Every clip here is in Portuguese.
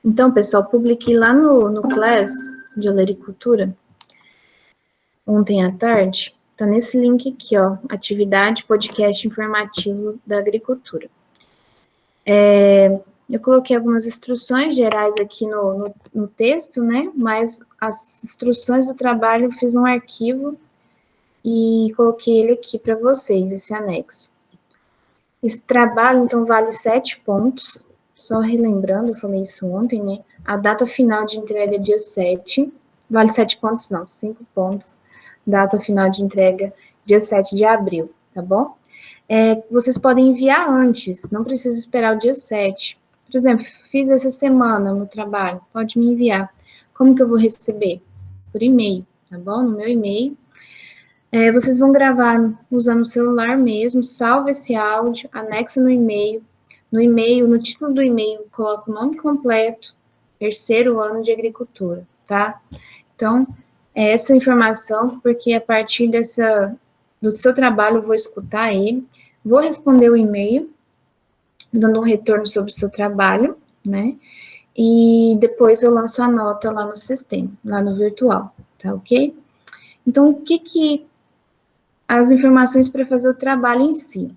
Então, pessoal, publiquei lá no Class de Olericultura, ontem à tarde, tá nesse link aqui, ó, atividade podcast informativo da agricultura. Eu coloquei algumas instruções gerais aqui no texto, né, mas as instruções do trabalho eu fiz um arquivo e coloquei ele aqui para vocês, esse anexo. Esse trabalho, então, vale 7 pontos, só relembrando, eu falei isso ontem, né, a data final de entrega é dia 7, vale 7 pontos não, 5 pontos, data final de entrega dia 7 de abril, tá bom? Vocês podem enviar antes, não precisa esperar o dia 7. Por exemplo, fiz essa semana no trabalho, pode me enviar. Como que eu vou receber? Por e-mail, tá bom? No meu e-mail. Vocês vão gravar usando o celular mesmo, salva esse áudio, anexa no e-mail. No e-mail, no título do e-mail, coloca o nome completo, terceiro ano de agricultura, tá? Então, é essa informação, porque a partir do seu trabalho eu vou escutar ele, vou responder o e-mail, dando um retorno sobre o seu trabalho, né? E depois eu lanço a nota lá no sistema, lá no virtual, tá ok? Então, o que as informações para fazer o trabalho em si?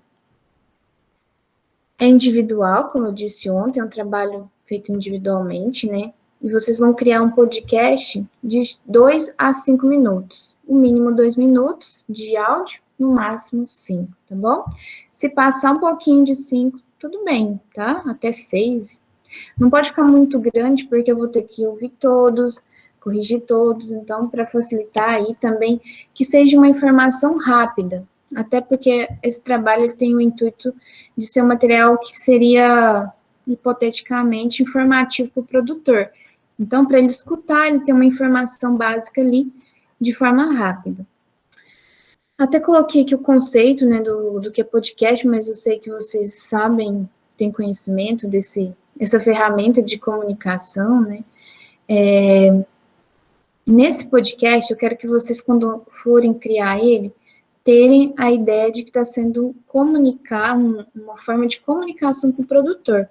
É individual, como eu disse ontem, é um trabalho feito individualmente, né? E vocês vão criar um podcast de 2 a 5 minutos. O mínimo 2 minutos de áudio, no máximo 5, tá bom? Se passar um pouquinho de 5, tudo bem, tá? Até 6. Não pode ficar muito grande, porque eu vou ter que ouvir todos, corrigir todos. Então, para facilitar aí também, que seja uma informação rápida. Até porque esse trabalho ele tem o intuito de ser um material que seria, hipoteticamente, informativo para o produtor. Então, para ele escutar, ele tem uma informação básica ali, de forma rápida. Até coloquei aqui o conceito, né, do que é podcast, mas eu sei que vocês sabem, têm conhecimento dessa ferramenta de comunicação, né? Nesse podcast, eu quero que vocês, quando forem criar ele, terem a ideia de que está sendo uma forma de comunicação com o produtor.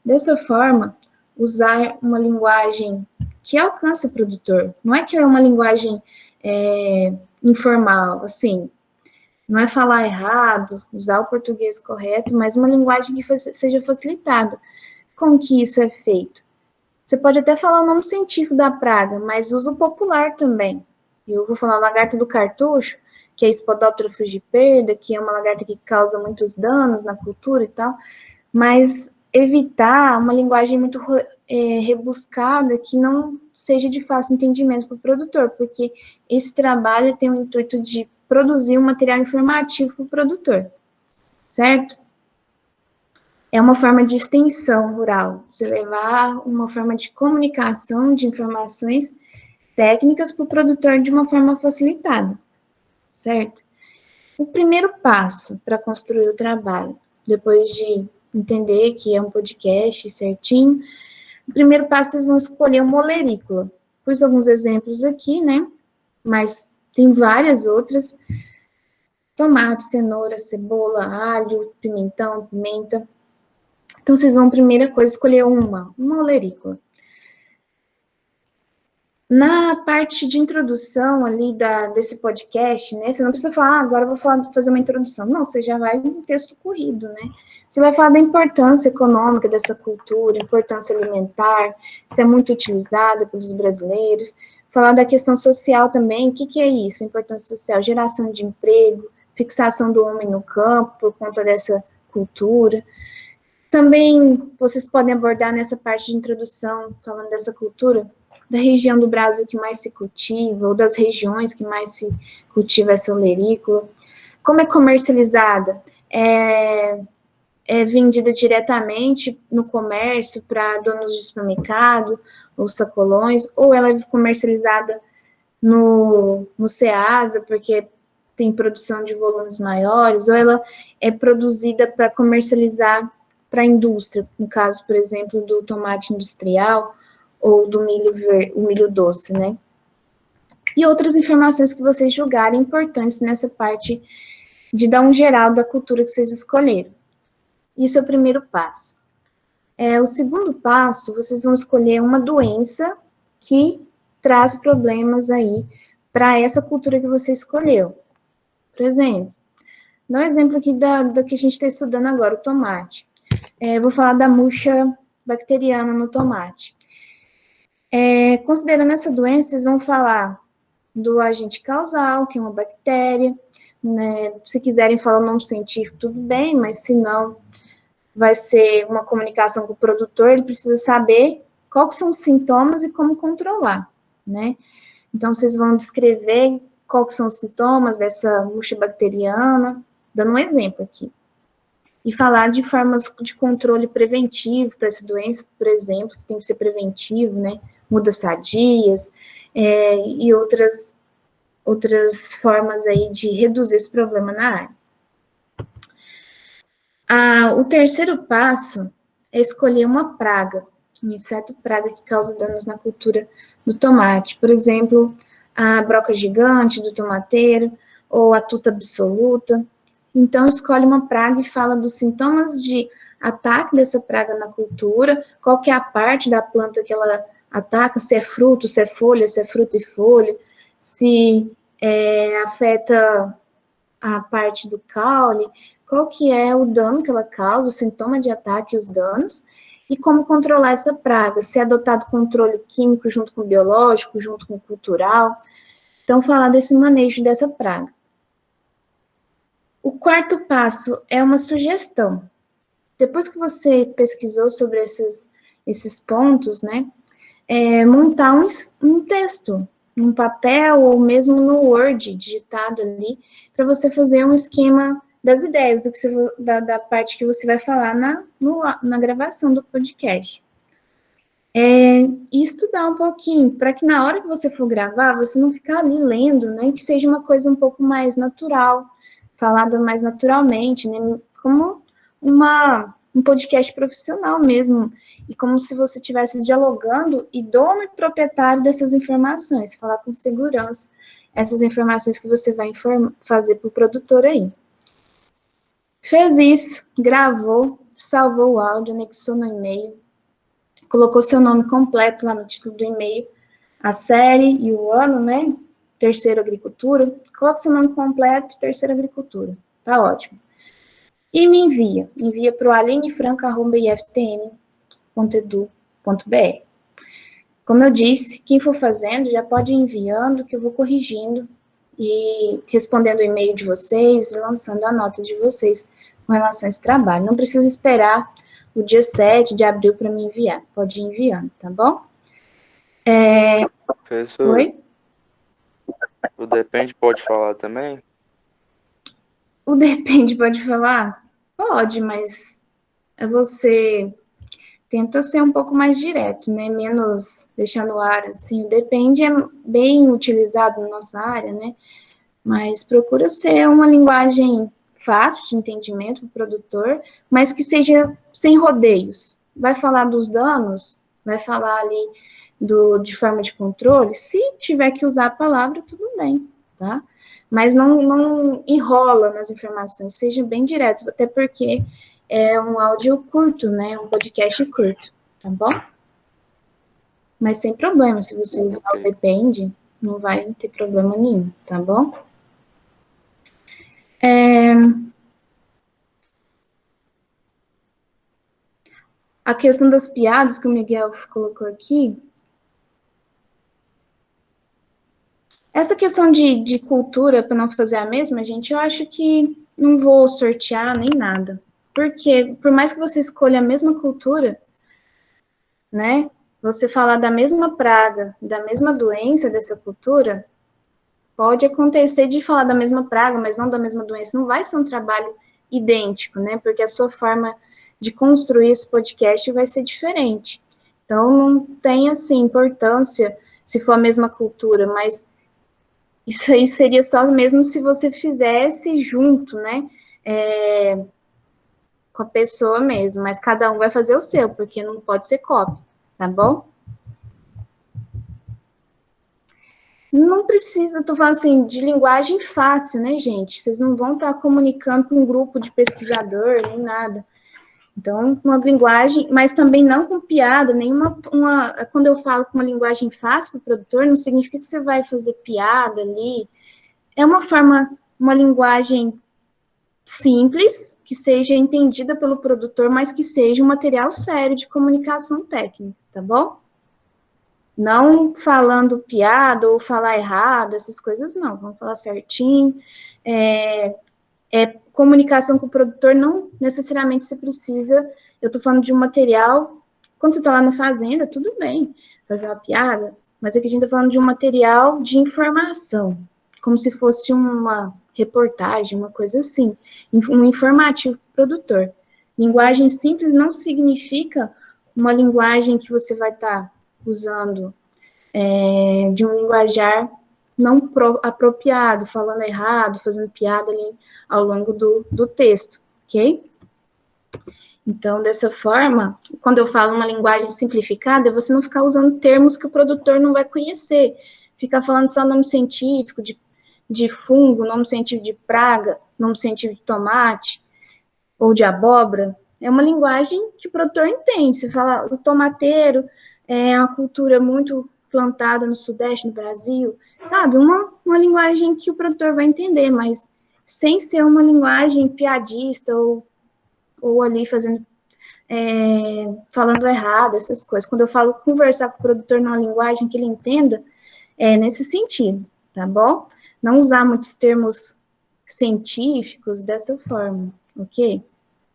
Dessa forma, usar uma linguagem que alcance o produtor. Não é que é uma linguagem informal, assim, não é falar errado, usar o português correto, mas uma linguagem que seja facilitada. Como que isso é feito? Você pode até falar o nome científico da praga, mas usa o popular também. Eu vou falar lagarta do cartucho, que é Spodoptera frugiperda, que é uma lagarta que causa muitos danos na cultura e tal, mas evitar uma linguagem muito rebuscada que não seja de fácil entendimento para o produtor, porque esse trabalho tem o intuito de produzir um material informativo para o produtor, certo? É uma forma de extensão rural, você levar uma forma de comunicação de informações técnicas para o produtor de uma forma facilitada, certo? O primeiro passo para construir o trabalho, depois de entender que é um podcast certinho, o primeiro passo vocês vão escolher uma olerícola. Pus alguns exemplos aqui, né? Mas tem várias outras. Tomate, cenoura, cebola, alho, pimentão, pimenta. Então, vocês vão, primeira coisa, escolher uma olerícola. Na parte de introdução ali desse podcast, né, você não precisa falar, agora eu vou fazer uma introdução. Não, você já vai um texto corrido, né? Você vai falar da importância econômica dessa cultura, importância alimentar, se é muito utilizada pelos brasileiros. Falar da questão social também, o que é isso? Importância social, geração de emprego, fixação do homem no campo por conta dessa cultura. Também vocês podem abordar nessa parte de introdução, falando dessa cultura, da região do Brasil que mais se cultiva, ou das regiões que mais se cultiva essa olerícola. Como é comercializada? É vendida diretamente no comércio para donos de supermercado, ou sacolões, ou ela é comercializada no Ceasa, porque tem produção de volumes maiores, ou ela é produzida para comercializar para a indústria, no caso, por exemplo, do tomate industrial ou do o milho doce, né? E outras informações que vocês julgarem importantes nessa parte de dar um geral da cultura que vocês escolheram. Isso é o primeiro passo. O segundo passo, vocês vão escolher uma doença que traz problemas aí para essa cultura que você escolheu. Por exemplo, dá um exemplo aqui da que a gente está estudando agora, o tomate. Vou falar da murcha bacteriana no tomate. Considerando essa doença, vocês vão falar do agente causal, que é uma bactéria, né? Se quiserem falar o nome científico, tudo bem, mas se não, vai ser uma comunicação com o produtor, ele precisa saber quais são os sintomas e como controlar, né? Então, vocês vão descrever quais são os sintomas dessa murcha bacteriana, dando um exemplo aqui. E falar de formas de controle preventivo para essa doença, por exemplo, que tem que ser preventivo, né? Mudas sadias, e outras formas aí de reduzir esse problema na área. O terceiro passo é escolher uma praga, um inseto praga que causa danos na cultura do tomate. Por exemplo, a broca gigante do tomateiro ou a tuta absoluta. Então, escolhe uma praga e fala dos sintomas de ataque dessa praga na cultura, qual que é a parte da planta que ela ataca, se é fruto, se é folha, se é fruta e folha, se afeta a parte do caule, qual que é o dano que ela causa, o sintoma de ataque e os danos, e como controlar essa praga, se é adotado controle químico junto com o biológico, junto com o cultural. Então, falar desse manejo dessa praga. O quarto passo é uma sugestão. Depois que você pesquisou sobre esses pontos, né, montar um texto, num papel ou mesmo no Word, digitado ali, para você fazer um esquema das ideias, da parte que você vai falar na gravação do podcast. E estudar um pouquinho, para que na hora que você for gravar, você não ficar ali lendo, né, que seja uma coisa um pouco mais natural, falada mais naturalmente, né, como um podcast profissional mesmo, e como se você estivesse dialogando e dono e proprietário dessas informações, falar com segurança essas informações que você vai fazer para o produtor aí. Fez isso, gravou, salvou o áudio, anexou no e-mail, colocou seu nome completo lá no título do e-mail, a série e o ano, né? Terceira agricultura. Coloca seu nome completo, terceira agricultura. Tá ótimo. E me envia para o alinefranca.iftm.edu.br. Como eu disse, quem for fazendo já pode ir enviando, que eu vou corrigindo e respondendo o e-mail de vocês e lançando a nota de vocês com relação a esse trabalho. Não precisa esperar o dia 7 de abril para me enviar. Pode ir enviando, tá bom? Professor, Oi? o depende pode falar também? O depende pode falar? Pode, mas você tenta ser um pouco mais direto, né? Menos deixar no ar, assim. O depende é bem utilizado na nossa área, né? Mas procura ser uma linguagem fácil de entendimento para o produtor, mas que seja sem rodeios. Vai falar dos danos, vai falar ali de forma de controle. Se tiver que usar a palavra, tudo bem, tá? Mas não enrola nas informações, seja bem direto, até porque é um áudio curto, né? Um podcast curto, tá bom? Mas sem problema, se você usar o depende, não vai ter problema nenhum, tá bom? A questão das piadas que o Miguel colocou aqui, essa questão de cultura, para não fazer a mesma, gente, eu acho que não vou sortear nem nada. Porque, por mais que você escolha a mesma cultura, né, você falar da mesma praga, da mesma doença dessa cultura, pode acontecer de falar da mesma praga, mas não da mesma doença. Não vai ser um trabalho idêntico, né, porque a sua forma de construir esse podcast vai ser diferente. Então, não tem, assim, importância se for a mesma cultura, mas isso aí seria só mesmo se você fizesse junto, né? Com a pessoa mesmo, mas cada um vai fazer o seu, porque não pode ser cópia, tá bom? Não precisa, tô falando assim, de linguagem fácil, né, gente? Vocês não vão estar comunicando com um grupo de pesquisador, nem nada. Então, uma linguagem, mas também não com piada, quando eu falo com uma linguagem fácil para o produtor, não significa que você vai fazer piada ali. É uma linguagem simples, que seja entendida pelo produtor, mas que seja um material sério de comunicação técnica, tá bom? Não falando piada ou falar errado, essas coisas não, vamos falar certinho. Comunicação com o produtor não necessariamente você precisa, eu estou falando de um material, quando você está lá na fazenda, tudo bem, fazer uma piada, mas aqui a gente está falando de um material de informação, como se fosse uma reportagem, uma coisa assim, um informativo para o produtor. Linguagem simples não significa uma linguagem que você vai estar usando de um linguajar não apropriado, falando errado, fazendo piada ali ao longo do texto, ok? Então, dessa forma, quando eu falo uma linguagem simplificada, é você não ficar usando termos que o produtor não vai conhecer, ficar falando só nome científico de fungo, nome científico de praga, nome científico de tomate ou de abóbora. É uma linguagem que o produtor entende. Você fala, o tomateiro é uma cultura muito plantada no Sudeste, no Brasil, sabe? Uma linguagem que o produtor vai entender, mas sem ser uma linguagem piadista ou ali falando errado, essas coisas. Quando eu falo conversar com o produtor numa linguagem que ele entenda, é nesse sentido, tá bom? Não usar muitos termos científicos dessa forma, ok?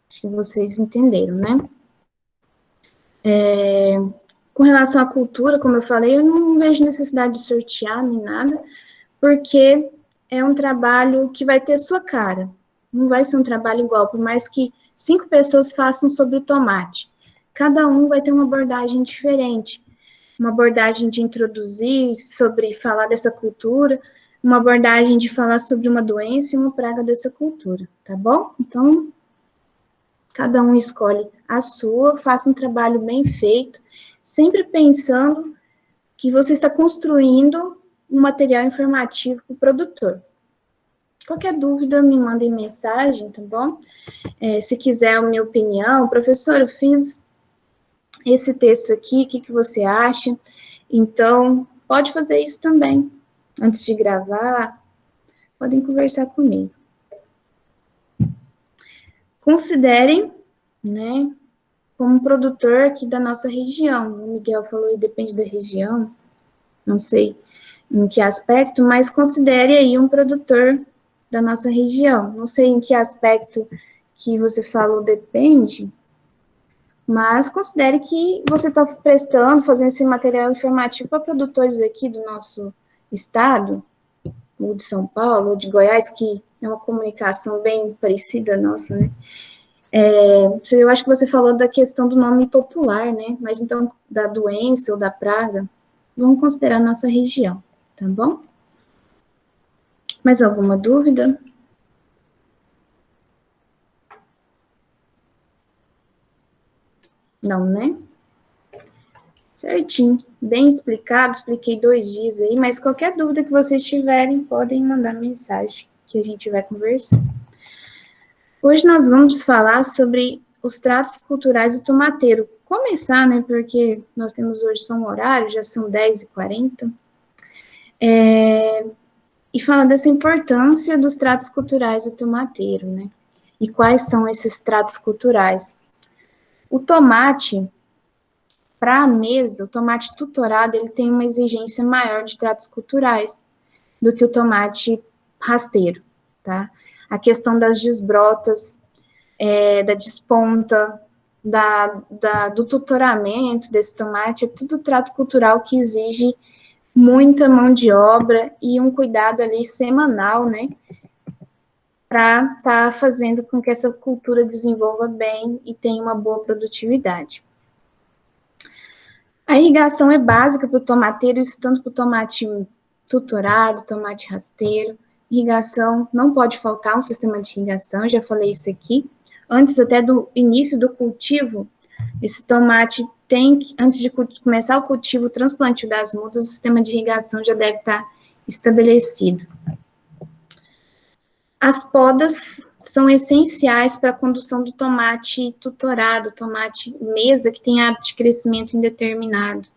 Acho que vocês entenderam, né? Com relação à cultura, como eu falei, eu não vejo necessidade de sortear nem nada, porque é um trabalho que vai ter sua cara. Não vai ser um trabalho igual, por mais que 5 pessoas façam sobre o tomate. Cada um vai ter uma abordagem diferente. Uma abordagem de introduzir, sobre falar dessa cultura, uma abordagem de falar sobre uma doença e uma praga dessa cultura, tá bom? Então, cada um escolhe a sua, faça um trabalho bem feito, sempre pensando que você está construindo um material informativo para o produtor. Qualquer dúvida, me mandem mensagem, tá bom? Se quiser a minha opinião, professor, eu fiz esse texto aqui, o que você acha? Então, pode fazer isso também. Antes de gravar, podem conversar comigo. Considerem, né, como produtor aqui da nossa região. O Miguel falou que depende da região, não sei em que aspecto, mas considere aí um produtor da nossa região. Não sei em que aspecto que você falou depende, mas considere que você está prestando, fazendo esse material informativo para produtores aqui do nosso estado, ou de São Paulo, ou de Goiás, que é uma comunicação bem parecida nossa, né? Eu acho que você falou da questão do nome popular, né? Mas então, da doença ou da praga, vamos considerar a nossa região, tá bom? Mais alguma dúvida? Não, né? Certinho. Bem explicado, expliquei 2 dias aí, mas qualquer dúvida que vocês tiverem, podem mandar mensagem, que a gente vai conversar. Hoje nós vamos falar sobre os tratos culturais do tomateiro. Começar, né, porque nós temos hoje só um horário, já são 10h40. E falar dessa importância dos tratos culturais do tomateiro, né? E quais são esses tratos culturais? O tomate, para a mesa, o tomate tutorado, ele tem uma exigência maior de tratos culturais do que o tomate rasteiro, tá? A questão das desbrotas, da desponta, do tutoramento desse tomate, é tudo trato cultural que exige muita mão de obra e um cuidado ali semanal, né? Para estar fazendo com que essa cultura desenvolva bem e tenha uma boa produtividade. A irrigação é básica para o tomateiro, isso tanto para o tomate tutorado, tomate rasteiro. Irrigação, não pode faltar um sistema de irrigação, já falei isso aqui. Antes até do início do cultivo, esse tomate tem que, antes de começar o cultivo, o transplantio das mudas, o sistema de irrigação já deve estar estabelecido. As podas são essenciais para a condução do tomate tutorado, tomate mesa, que tem hábito de crescimento indeterminado.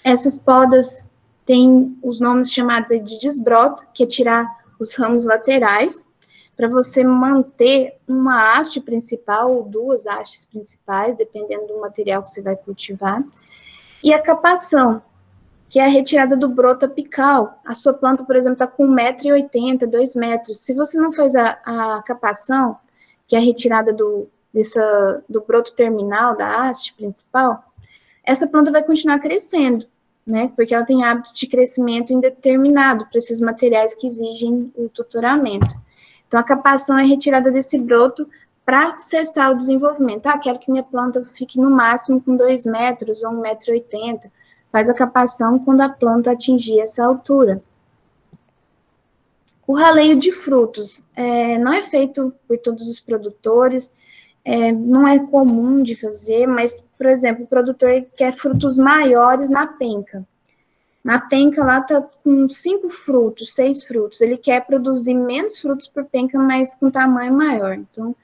Essas podas têm os nomes chamados de desbrota, que é tirar os ramos laterais, para você manter uma haste principal ou duas hastes principais, dependendo do material que você vai cultivar. E a capação, que é a retirada do broto apical. A sua planta, por exemplo, está com 1,80 m, 2 metros. Se você não faz a capação, que é a retirada do broto terminal da haste principal, essa planta vai continuar crescendo, né? Porque ela tem hábito de crescimento indeterminado para esses materiais que exigem o tutoramento. Então, a capação é a retirada desse broto para cessar o desenvolvimento. Ah, quero que minha planta fique no máximo com 2 metros ou 1,80 m. Faz a capação quando a planta atingir essa altura. O raleio de frutos não é feito por todos os produtores, não é comum de fazer, mas, por exemplo, o produtor quer frutos maiores na penca. Na penca lá está com 5 frutos, 6 frutos. Ele quer produzir menos frutos por penca, mas com tamanho maior. Então,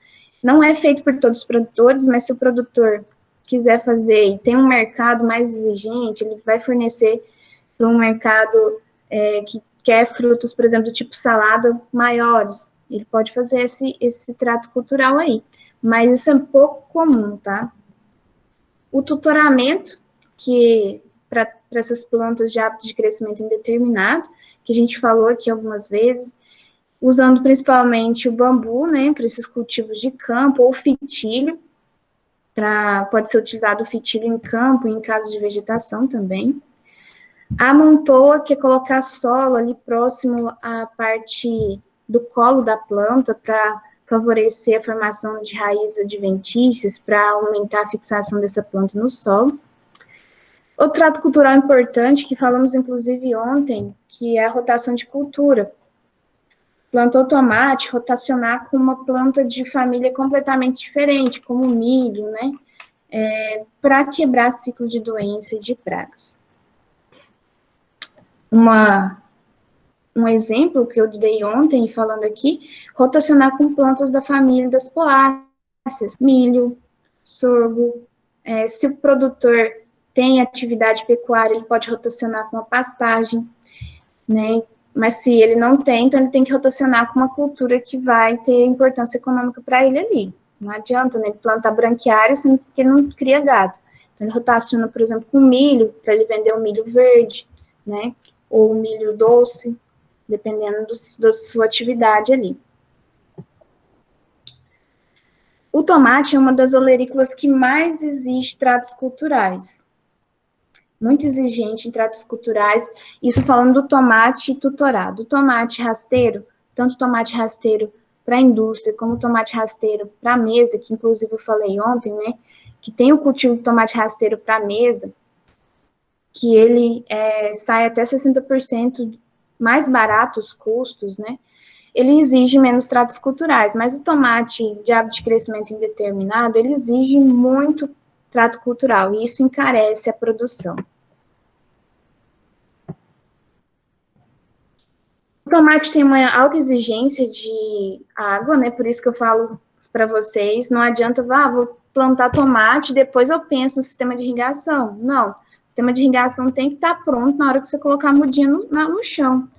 não é feito por todos os produtores, mas se o produtor quiser fazer e tem um mercado mais exigente, ele vai fornecer para um mercado que quer frutos, por exemplo, do tipo salada, maiores. Ele pode fazer esse trato cultural aí. Mas isso é pouco comum, tá? O tutoramento, que para essas plantas de hábito de crescimento indeterminado, que a gente falou aqui algumas vezes, usando principalmente o bambu, né, para esses cultivos de campo, ou fitilho, pode ser utilizado o fitilho em campo, em casos de vegetação também. A mantoa, que é colocar solo ali próximo à parte do colo da planta, para favorecer a formação de raízes adventícias, para aumentar a fixação dessa planta no solo. Outro trato cultural importante, que falamos inclusive ontem, que é a rotação de cultura. Plantou tomate, rotacionar com uma planta de família completamente diferente, como milho, né? Para quebrar ciclo de doença e de pragas. Um exemplo que eu dei ontem, falando aqui, rotacionar com plantas da família das poáceas, milho, sorgo. Se o produtor tem atividade pecuária, ele pode rotacionar com a pastagem, né? Mas se ele não tem, então ele tem que rotacionar com uma cultura que vai ter importância econômica para ele ali. Não adianta, né, ele plantar branquiária, sendo que ele não cria gado. Então ele rotaciona, por exemplo, com milho, para ele vender o milho verde, né? Ou o milho doce, dependendo da sua atividade ali. O tomate é uma das olerícolas que mais exige tratos culturais. Muito exigente em tratos culturais, isso falando do tomate tutorado. O tomate rasteiro, tanto tomate rasteiro para a indústria, como tomate rasteiro para a mesa, que inclusive eu falei ontem, né, que tem o cultivo de tomate rasteiro para a mesa, que ele sai até 60% mais barato os custos, né, ele exige menos tratos culturais, mas o tomate de hábito de crescimento indeterminado, ele exige muito trato cultural, e isso encarece a produção. O tomate tem uma alta exigência de água, né? Por isso que eu falo para vocês, não adianta, vou plantar tomate, depois eu penso no sistema de irrigação. Não, o sistema de irrigação tem que estar pronto na hora que você colocar a mudinha no chão,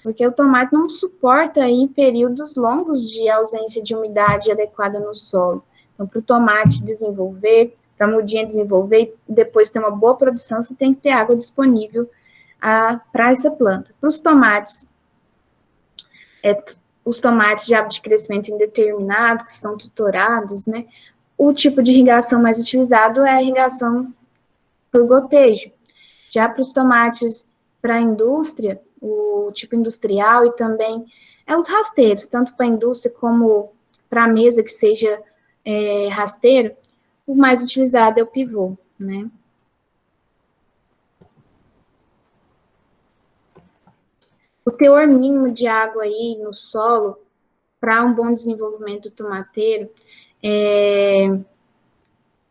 porque o tomate não suporta aí períodos longos de ausência de umidade adequada no solo. Então, para o tomate desenvolver, para a mudinha desenvolver e depois ter uma boa produção, você tem que ter água disponível para essa planta. Para os tomates de hábito de crescimento indeterminado, que são tutorados, né? O tipo de irrigação mais utilizado é a irrigação por gotejo. Já para os tomates para a indústria, o tipo industrial e também os rasteiros, tanto para a indústria como para a mesa que seja rasteiro, o mais utilizado é o pivô, né? O teor mínimo de água aí no solo para um bom desenvolvimento do tomateiro,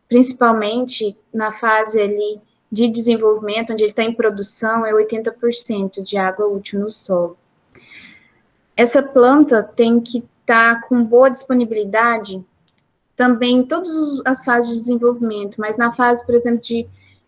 principalmente na fase ali de desenvolvimento, onde ele está em produção, é 80% de água útil no solo. Essa planta tem que está com boa disponibilidade, também em todas as fases de desenvolvimento, mas na fase, por exemplo,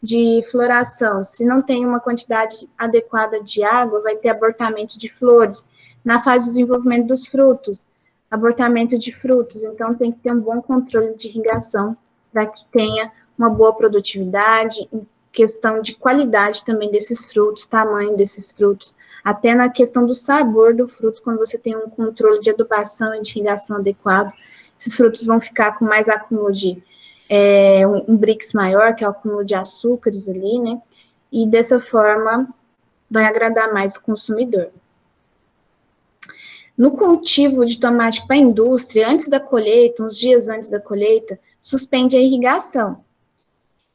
de floração, se não tem uma quantidade adequada de água, vai ter abortamento de flores. Na fase de desenvolvimento dos frutos, abortamento de frutos, então tem que ter um bom controle de irrigação para que tenha uma boa produtividade, em questão de qualidade também desses frutos, tamanho desses frutos, até na questão do sabor do fruto, quando você tem um controle de adubação e de irrigação adequado, esses frutos vão ficar com mais acúmulo de um Brix maior, que é o acúmulo de açúcares ali, né? E dessa forma vai agradar mais o consumidor. No cultivo de tomate para a indústria, antes da colheita, uns dias antes da colheita, suspende a irrigação.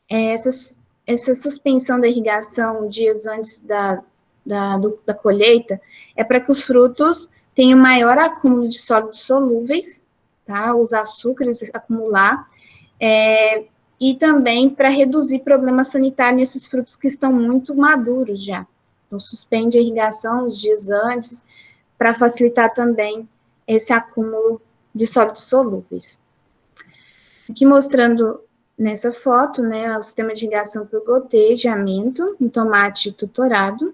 Essa suspensão da irrigação dias antes da colheita é para que os frutos tenham maior acúmulo de sólidos solúveis, tá? Os açúcares acumular, e também para reduzir problemas sanitários nesses frutos que estão muito maduros já. Então, suspende a irrigação uns dias antes, para facilitar também esse acúmulo de sólidos solúveis. Aqui mostrando nessa foto, né, o sistema de irrigação por gotejamento em tomate tutorado.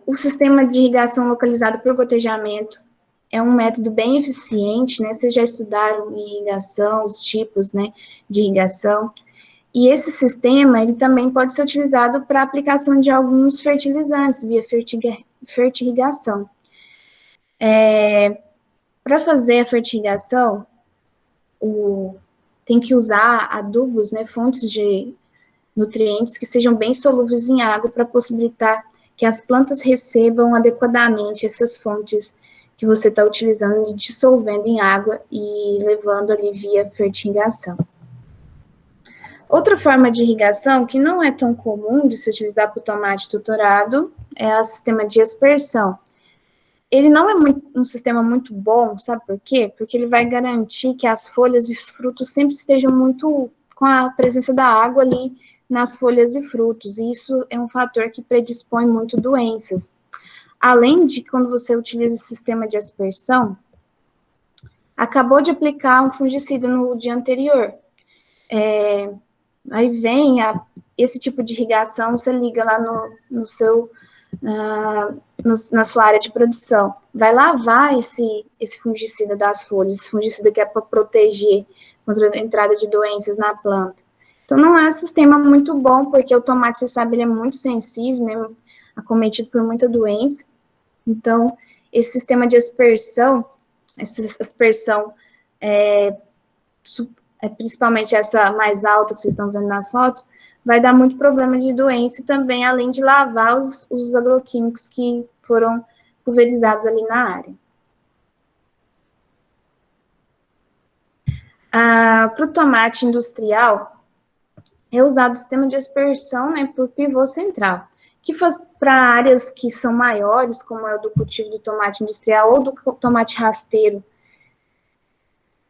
O sistema de irrigação localizado por gotejamento é um método bem eficiente, né? Vocês já estudaram irrigação, os tipos, né, de irrigação. E esse sistema, ele também pode ser utilizado para aplicação de alguns fertilizantes via fertirrigação. Para fazer a fertirrigação, tem que usar adubos, né, fontes de nutrientes que sejam bem solúveis em água para possibilitar que as plantas recebam adequadamente essas fontes que você está utilizando e dissolvendo em água e levando ali via fertirrigação. Outra forma de irrigação que não é tão comum de se utilizar para o tomate tutorado é o sistema de aspersão. Ele não é um sistema muito bom, sabe por quê? Porque ele vai garantir que as folhas e os frutos sempre estejam muito com a presença da água ali nas folhas e frutos, e isso é um fator que predispõe muito doenças. Além de, quando você utiliza o sistema de aspersão, acabou de aplicar um fungicida no dia anterior, aí vem esse tipo de irrigação, você liga lá na sua área de produção. Vai lavar esse fungicida das folhas, esse fungicida que é para proteger contra a entrada de doenças na planta. Então, não é um sistema muito bom, porque o tomate, você sabe, ele é muito sensível, né, acometido por muita doença. Então, esse sistema de aspersão, principalmente essa mais alta que vocês estão vendo na foto, vai dar muito problema de doença e também, além de lavar os agroquímicos que foram pulverizados ali na área. Para o tomate industrial, é usado o sistema de aspersão, né, por pivô central, que para áreas que são maiores, como é o do cultivo do tomate industrial ou do tomate rasteiro,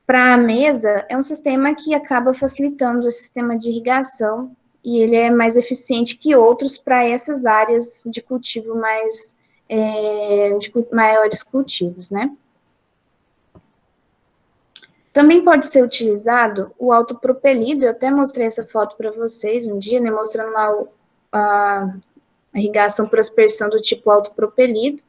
para a mesa, é um sistema que acaba facilitando o sistema de irrigação e ele é mais eficiente que outros para essas áreas de cultivo de maiores cultivos, né? Também pode ser utilizado o autopropelido, eu até mostrei essa foto para vocês um dia, né, mostrando lá a irrigação por aspersão do tipo autopropelido.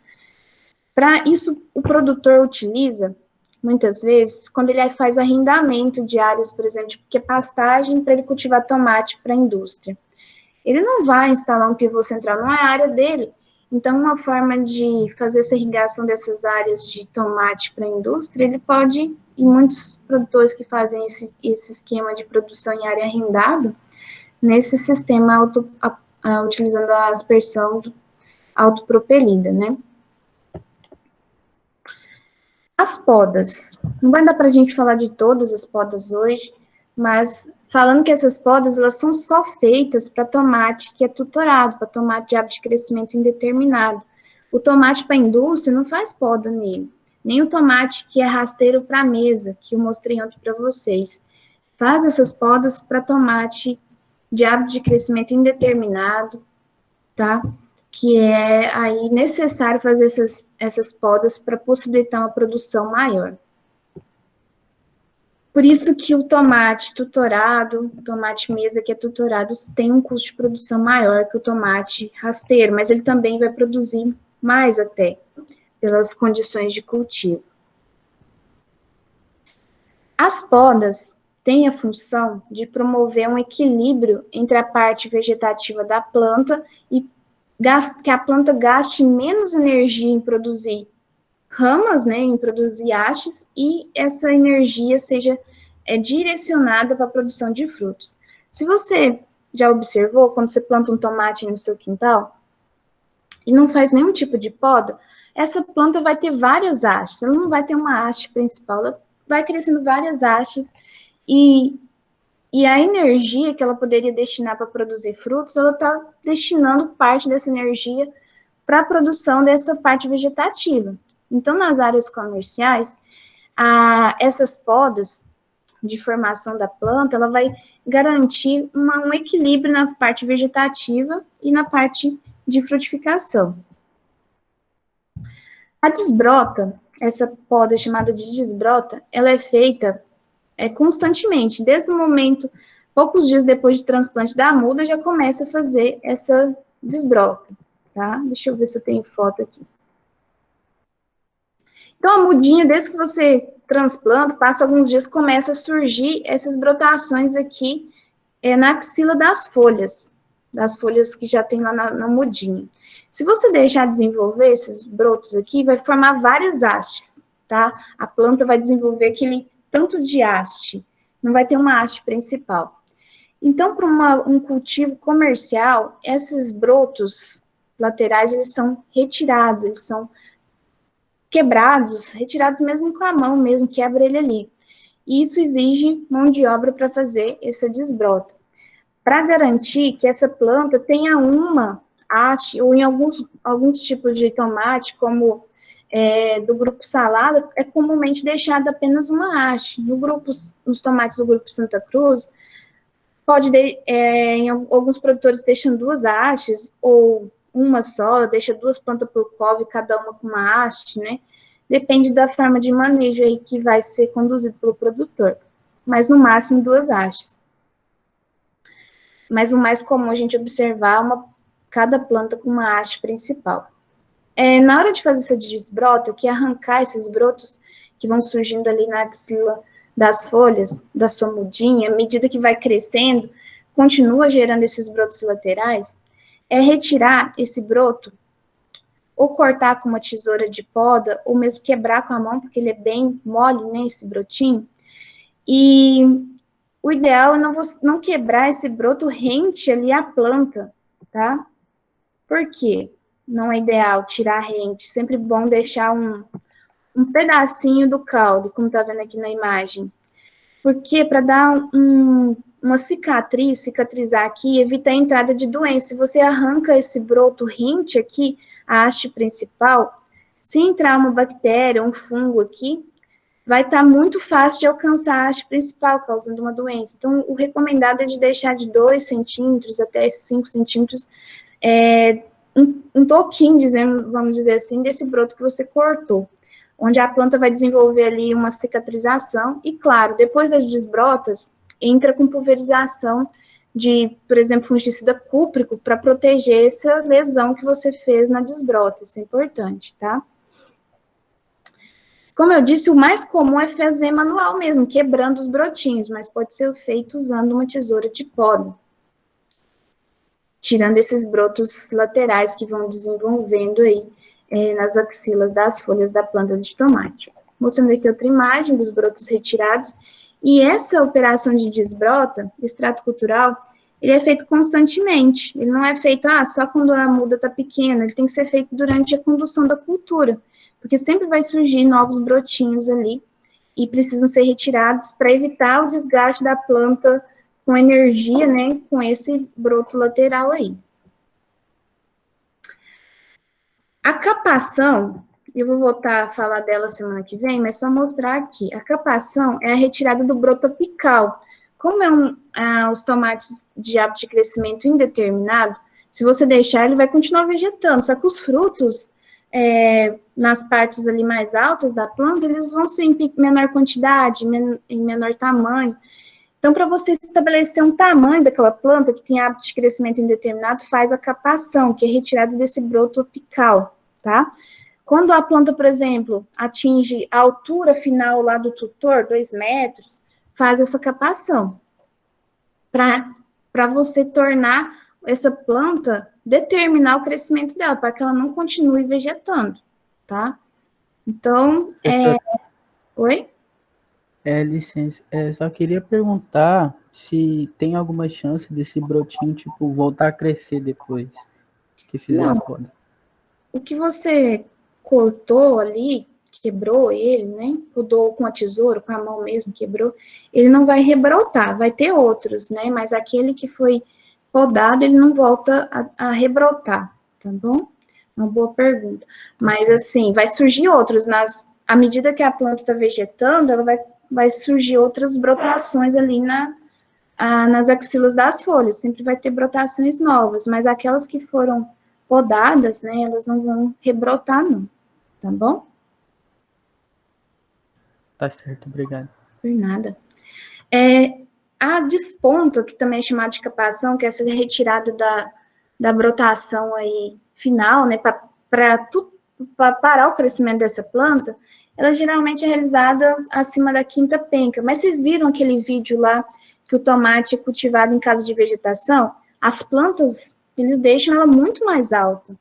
Para isso, o produtor utiliza, muitas vezes, quando ele faz arrendamento de áreas, por exemplo, que é pastagem para ele cultivar tomate para a indústria. Ele não vai instalar um pivô central, não é a área dele. Então, uma forma de fazer essa irrigação dessas áreas de tomate para a indústria, ele pode, e muitos produtores que fazem esse esquema de produção em área arrendada, nesse sistema utilizando a aspersão autopropelida, né? As podas. Não vai dar para a gente falar de todas as podas hoje, mas falando que essas podas, elas são só feitas para tomate que é tutorado, para tomate de hábito de crescimento indeterminado. O tomate para a indústria não faz poda nele, nem o tomate que é rasteiro para a mesa, que eu mostrei ontem para vocês. Faz essas podas para tomate de hábito de crescimento indeterminado, tá? que é aí necessário fazer essas podas para possibilitar uma produção maior. Por isso que o tomate tutorado, o tomate mesa que é tutorado, tem um custo de produção maior que o tomate rasteiro, mas ele também vai produzir mais até, pelas condições de cultivo. As podas têm a função de promover um equilíbrio entre a parte vegetativa da planta e que a planta gaste menos energia em produzir ramas, né, em produzir hastes, e essa energia seja direcionada para a produção de frutos. Se você já observou, quando você planta um tomate no seu quintal e não faz nenhum tipo de poda, essa planta vai ter várias hastes, ela não vai ter uma haste principal, ela vai crescendo várias hastes e a energia que ela poderia destinar para produzir frutos, ela está destinando parte dessa energia para a produção dessa parte vegetativa. Então, nas áreas comerciais, essas podas de formação da planta, ela vai garantir um equilíbrio na parte vegetativa e na parte de frutificação. A desbrota, essa poda chamada de desbrota, ela é feita constantemente, desde o momento, poucos dias depois de transplante da muda, já começa a fazer essa desbrota, tá? Deixa eu ver se eu tenho foto aqui. Então, a mudinha, desde que você transplanta, passa alguns dias, começa a surgir essas brotações aqui na axila das folhas que já tem lá na mudinha. Se você deixar desenvolver esses brotos aqui, vai formar várias hastes, tá? A planta vai desenvolver aquele tanto de haste, não vai ter uma haste principal. Então, para um cultivo comercial, esses brotos laterais, eles são retirados, eles são quebrados, retirados mesmo com a mão, mesmo quebra ele ali. E isso exige mão de obra para fazer essa desbrota. Para garantir que essa planta tenha uma haste, ou em alguns tipos de tomate, como do grupo salada, é comumente deixada apenas uma haste. Nos tomates do grupo Santa Cruz, em alguns produtores deixam duas hastes, ou uma só, deixa duas plantas por couve, cada uma com uma haste, né? Depende da forma de manejo aí que vai ser conduzido pelo produtor. Mas no máximo duas hastes. Mas o mais comum a gente observar cada planta com uma haste principal. Na hora de fazer essa desbrota, que arrancar esses brotos que vão surgindo ali na axila das folhas, da sua mudinha, à medida que vai crescendo, continua gerando esses brotos laterais, retirar esse broto, ou cortar com uma tesoura de poda, ou mesmo quebrar com a mão, porque ele é bem mole, né, esse brotinho. E o ideal é não quebrar esse broto rente ali à planta, tá? Por quê? Não é ideal tirar rente, sempre bom deixar um pedacinho do caule, como tá vendo aqui na imagem. Porque para dar uma cicatrizar aqui, evitar a entrada de doença. Se você arranca esse broto rente aqui, a haste principal, se entrar uma bactéria, um fungo aqui, vai estar muito fácil de alcançar a haste principal, causando uma doença. Então, o recomendado é de deixar de 2 centímetros até 5 centímetros, um toquinho, vamos dizer assim, desse broto que você cortou, onde a planta vai desenvolver ali uma cicatrização, e claro, depois das desbrotas, entra com pulverização de, por exemplo, fungicida cúprico, para proteger essa lesão que você fez na desbrota, isso é importante, tá? Como eu disse, o mais comum é fazer manual mesmo, quebrando os brotinhos, mas pode ser feito usando uma tesoura de poda, tirando esses brotos laterais que vão desenvolvendo aí nas axilas das folhas da planta de tomate. Mostrando aqui outra imagem dos brotos retirados. E essa operação de desbrota, extrato cultural, ele é feito constantemente. Ele não é feito só quando a muda está pequena, ele tem que ser feito durante a condução da cultura, porque sempre vai surgir novos brotinhos ali e precisam ser retirados para evitar o desgaste da planta com energia, né, com esse broto lateral aí. A capação, eu vou voltar a falar dela semana que vem, mas só mostrar aqui. A capação é a retirada do broto apical. Como os tomates de hábito de crescimento indeterminado, Se você deixar, ele vai continuar vegetando, só que os frutos, nas partes ali mais altas da planta, eles vão ser em menor quantidade, em menor tamanho. Então, para você estabelecer um tamanho daquela planta que tem hábito de crescimento indeterminado, faz a capação, que é retirada desse broto apical, tá? Quando a planta, por exemplo, atinge a altura final lá do tutor, 2 metros, faz essa capação, para você tornar essa planta, determinar o crescimento dela, para que ela não continue vegetando, tá? Então, Professor, Oi? licença, só queria perguntar se tem alguma chance desse brotinho, tipo, voltar a crescer depois que fizer a Não. poda. O que você cortou ali, quebrou ele, né? Podou com a tesoura, com a mão mesmo, quebrou, ele não vai rebrotar, vai ter outros, né? Mas aquele que foi podado, ele não volta a rebrotar, tá bom? Uma boa pergunta. Mas, assim, vai surgir outros. À medida que a planta está vegetando, ela vai surgir outras brotações ali nas axilas das folhas. Sempre vai ter brotações novas, mas aquelas que foram podadas, né, elas não vão rebrotar, não. Tá bom? Tá certo, obrigado. Por nada. A desponta, que também é chamada de capação, que é essa retirada da brotação aí final, né, para parar o crescimento dessa planta, ela geralmente é realizada acima da quinta penca. Mas vocês viram aquele vídeo lá que o tomate é cultivado em casa de vegetação? As plantas, eles deixam ela muito mais alta,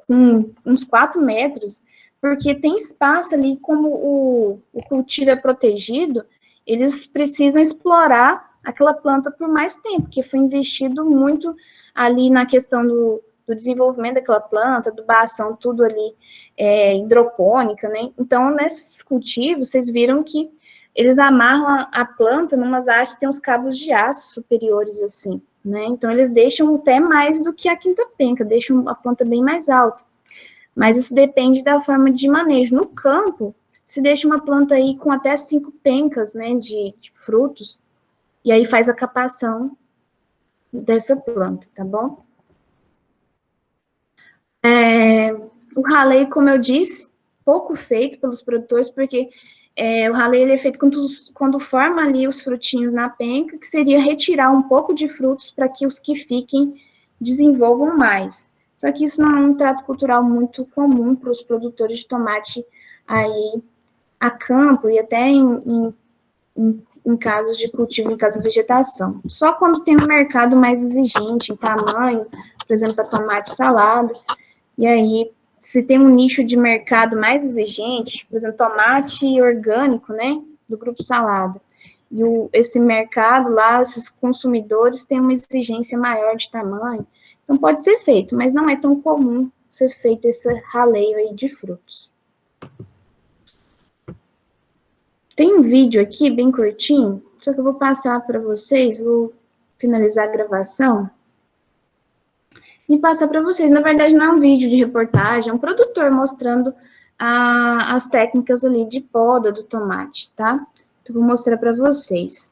com uns 4 metros, porque tem espaço ali, como o cultivo é protegido, eles precisam explorar aquela planta por mais tempo, porque foi investido muito ali na questão do desenvolvimento daquela planta, adubação, tudo ali hidropônica, né? Então, nesses cultivos, vocês viram que eles amarram a planta numas hastes que tem uns cabos de aço superiores, assim, né? Então, eles deixam até mais do que a quinta penca, deixam a planta bem mais alta. Mas isso depende da forma de manejo. No campo, se deixa uma planta aí com até 5 pencas, né, de frutos, e aí faz a capação dessa planta, tá bom? O raleio, como eu disse, pouco feito pelos produtores, porque o raleio ele é feito quando forma ali os frutinhos na penca, que seria retirar um pouco de frutos para que os que fiquem desenvolvam mais. Só que isso não é um trato cultural muito comum para os produtores de tomate aí a campo e até em casos de cultivo, em caso de vegetação. Só quando tem um mercado mais exigente em tamanho, por exemplo, para tomate salada, e aí, se tem um nicho de mercado mais exigente, por exemplo, tomate orgânico, né, do grupo salada, e esse mercado lá, esses consumidores têm uma exigência maior de tamanho, então pode ser feito, mas não é tão comum ser feito esse raleio aí de frutos. Tem um vídeo aqui, bem curtinho, só que eu vou passar para vocês, vou finalizar a gravação, e passar para vocês. Na verdade, não é um vídeo de reportagem, é um produtor mostrando as técnicas ali de poda do tomate, tá? Então, vou mostrar para vocês.